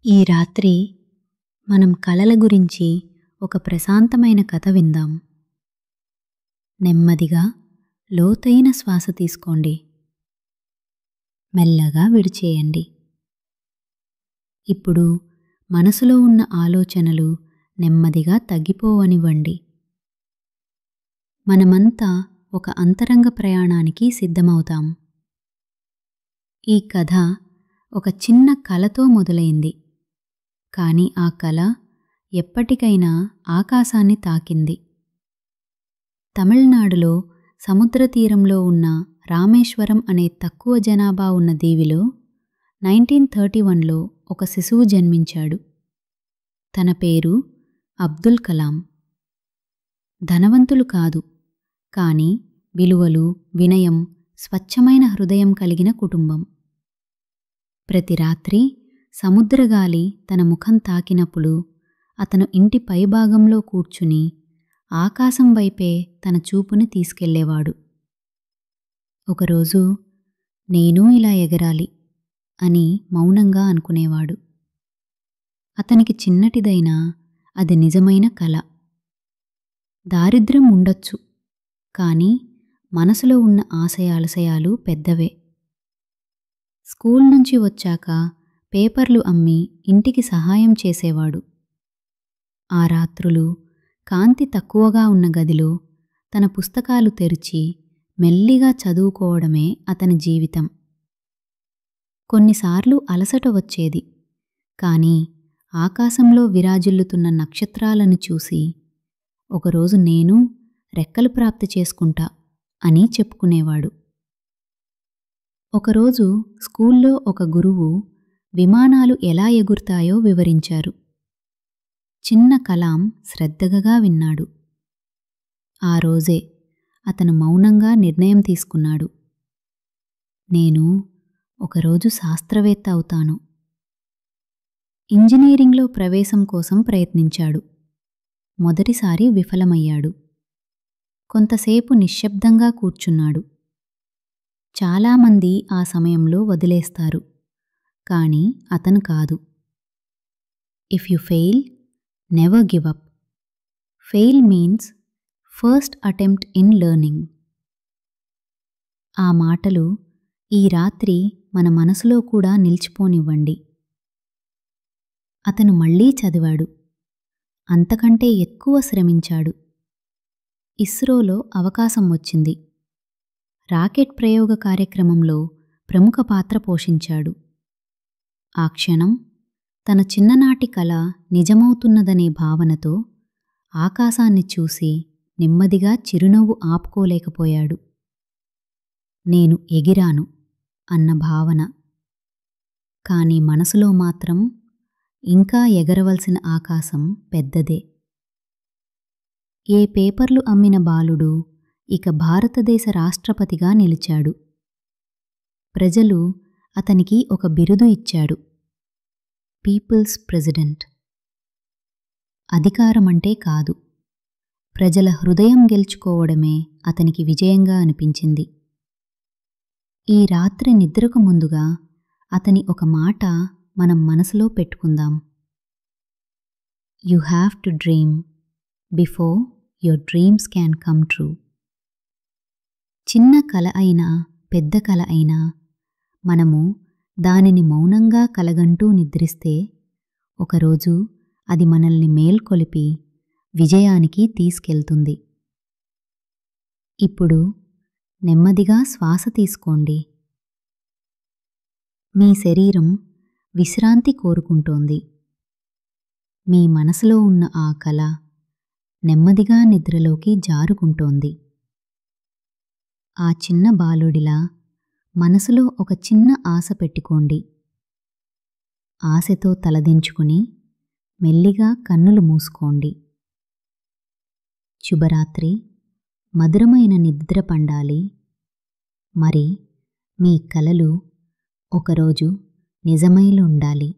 ఈ రాత్రి మనం కలల గురించి ఒక ప్రశాంతమైన కథ విందాం. నెమ్మదిగా లోతైన శ్వాస తీసుకోండి. మెల్లగా విడిచేయండి. ఇప్పుడు మనసులో ఉన్న ఆలోచనలు నెమ్మదిగా తగ్గిపోవనివ్వండి. మనమంతా ఒక అంతరంగ ప్రయాణానికి సిద్ధమవుతాం. ఈ కథ ఒక చిన్న కలతో మొదలైంది. కానీ ఆ కల ఎప్పటికైనా ఆకాశాన్ని తాకింది. తమిళనాడులో సముద్ర తీరంలో ఉన్న రామేశ్వరం అనే తక్కువ జనాభా ఉన్న దీవిలో 1931లో ఒక శిశువు జన్మించాడు. తన పేరు అబ్దుల్ కలాం. ధనవంతులు కాదు, కానీ విలువలు, వినయం, స్వచ్ఛమైన హృదయం కలిగిన కుటుంబం. ప్రతి రాత్రి సముద్రగాలి తన ముఖం తాకినప్పుడు అతను ఇంటి పైభాగంలో కూర్చుని ఆకాశం వైపే తన చూపుని తీసుకెళ్లేవాడు. ఒకరోజు నేనూ ఇలా ఎగరాలి అని మౌనంగా అనుకునేవాడు. అతనికి చిన్నటిదైనా అది నిజమైన కల. దారిద్ర్యం ఉండొచ్చు, కానీ మనసులో ఉన్న ఆశయాలు పెద్దవే. స్కూల్ నుంచి వచ్చాక పేపర్లు అమ్మి ఇంటికి సహాయం చేసేవాడు. ఆ రాత్రులు కాంతి తక్కువగా ఉన్న గదిలో తన పుస్తకాలు తెరిచి మెల్లిగా చదువుకోవడమే అతని జీవితం. కొన్నిసార్లు అలసట వచ్చేది, కానీ ఆకాశంలో విరాజిల్లుతున్న నక్షత్రాలను చూసి ఒకరోజు నేను రెక్కలు ప్రాప్తి చేసుకుంటా అని చెప్పుకునేవాడు. ఒకరోజు స్కూల్లో ఒక గురువు విమానాలు ఎలా ఎగురుతాయో వివరించారు. చిన్న కలాం శ్రద్ధగా విన్నాడు. ఆ రోజే అతను మౌనంగా నిర్ణయం తీసుకున్నాడు. నేను ఒకరోజు శాస్త్రవేత్త అవుతాను. ఇంజనీరింగ్లో ప్రవేశం కోసం ప్రయత్నించాడు. మొదటిసారి విఫలమయ్యాడు. కొంతసేపు నిశ్శబ్దంగా కూర్చున్నాడు. చాలామంది ఆ సమయంలో వదిలేస్తారు, కానీ అతను కాదు. If you fail, never give up. Fail means first attempt in learning. ఆ మాటలు ఈ రాత్రి మన మనసులో కూడా నిలిచిపోనివ్వండి. అతను మళ్ళీ చదివాడు. అంతకంటే ఎక్కువ శ్రమించాడు. ఇస్రోలో అవకాశం వచ్చింది. రాకెట్ ప్రయోగ కార్యక్రమంలో ప్రముఖ పాత్ర పోషించాడు. ఆ క్షణం తన చిన్ననాటి కల నిజమవుతున్నదనే భావనతో ఆకాశాన్ని చూసి నెమ్మదిగా చిరునవ్వు ఆపుకోలేకపోయాడు. నేను ఎగిరాను అన్న భావన. కానీ మనసులో మాత్రం ఇంకా ఎగరవలసిన ఆకాశం పెద్దదే. ఏ పేపర్లు అమ్మిన బాలుడు ఇక భారతదేశ రాష్ట్రపతిగా నిలిచాడు. ప్రజలు అతనికి ఒక బిరుదు ఇచ్చాడు, పీపుల్స్ ప్రెసిడెంట్. అధికారమంటే కాదు, ప్రజల హృదయం గెలుచుకోవడమే అతనికి విజయంగా అనిపించింది. ఈ రాత్రి నిద్రకు ముందుగా అతని ఒక మాట మనం మనసులో పెట్టుకుందాం. You have to dream before your dreams can come true. చిన్న కల అయినా పెద్ద కల అయినా మనము దానిని మౌనంగా కలగంటూ నిద్రిస్తే ఒకరోజు అది మనల్ని మేల్కొలిపి విజయానికి తీసుకెళ్తుంది. ఇప్పుడు నెమ్మదిగా శ్వాస తీసుకోండి. మీ శరీరం విశ్రాంతి కోరుకుంటోంది. మీ మనసులో ఉన్న ఆ కల నెమ్మదిగా నిద్రలోకి జారుకుంటోంది. ఆ చిన్న బాలుడిలా మనసులో ఒక చిన్న ఆశ పెట్టుకోండి. ఆశతో తలదించుకుని మెల్లిగా కన్నులు మూసుకోండి. శుభరాత్రి. మధురమైన నిద్ర పండాలి. మరి మీ కలలు ఒకరోజు నిజమైలుండాలి.